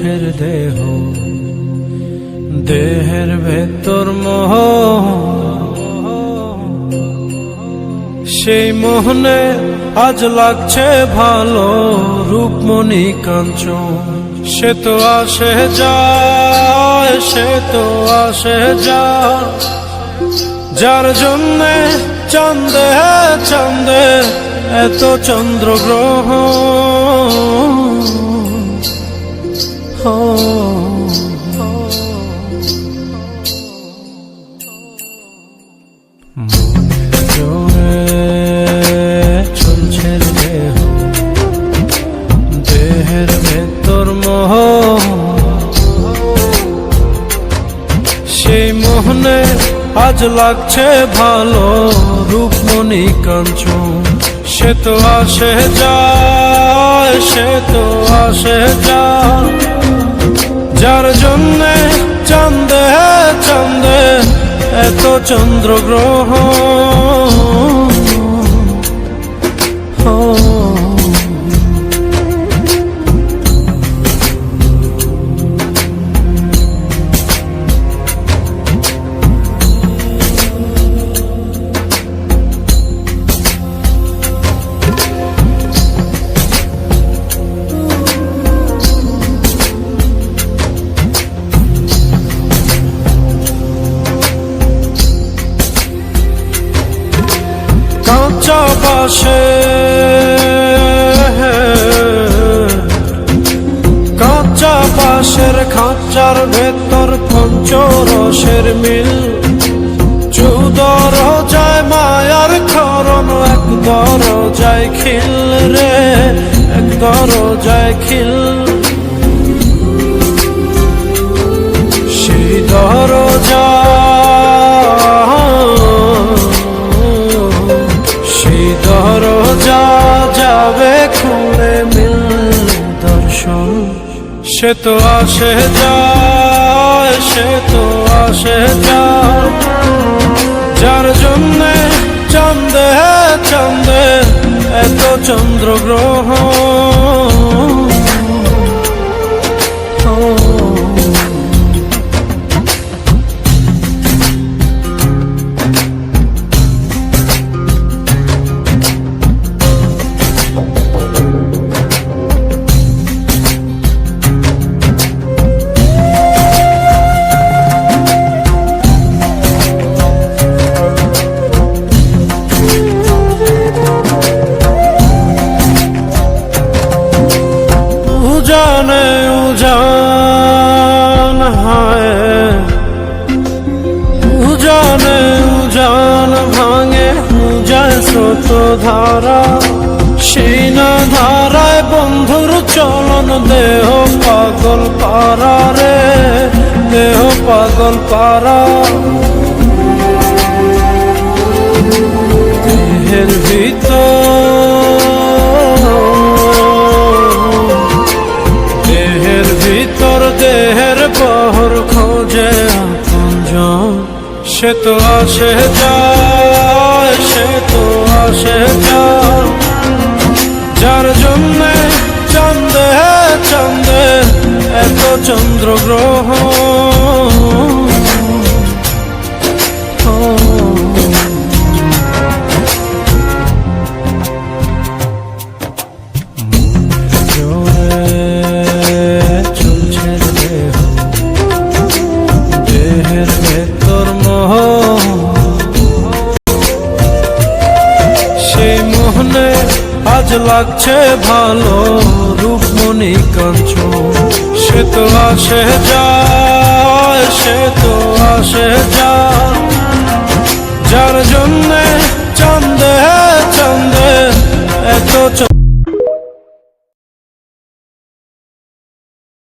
চলছে দেহ, দেহের ভেতর মোহ, সেই মোহনে আজ লাগছে ভালো রূপমণি কাঞ্চন। সে তো আসে যায়, সে তো আসে যায়, যার জন্যে চাঁদে চাঁদে এত চন্দ্রগ্রহ। চলছে দেহ, দেহের ভেতর মোহ, সেই মোহনে আজ লাগছে ভালো রূপমণি কাঞ্চন। সে তো আসে যায়, সে তো আসে যায়, যার জন্যে চাঁদে চাঁদে এত চন্দ্রগ্রহ। কাঁচা বাসে, কাঁচা বাসের খাঁচার ভেতর পঞ্চরসের মিল, 14 দরজায় মায়ার খরণ, এক দরজায় খিল রে, এক দরজায় খিল। সেই দরজা, সেই দরজা যাবে খুলে মিল দর্শন। সে তো আসে যায়, সে তো আসে যায়, যার জন্যে চাঁদে চাঁদে এত চন্দ্রগ্রহ। উজানে উজান হায়, উজানে উজান ভাঙে যায় স্রোত ধারা, সেই না ধারায় বন্ধুর চলন। দেহ পাগল পারা রে, দেহ পাগল পারা। দেহের ভিতর দেহের পহর খোঁজে আপনজন। সে তো আসে যায়, সে তো আসে যায়, যার জন্যে চাঁদে চাঁদে এত চন্দ্রগ্রহ। আজ লাগছে ভালো রূপমণি কাঞ্চন। সে তো আসে যায়, সে তো আসে যায়, যার জন্যে চাঁদে চাঁদে এত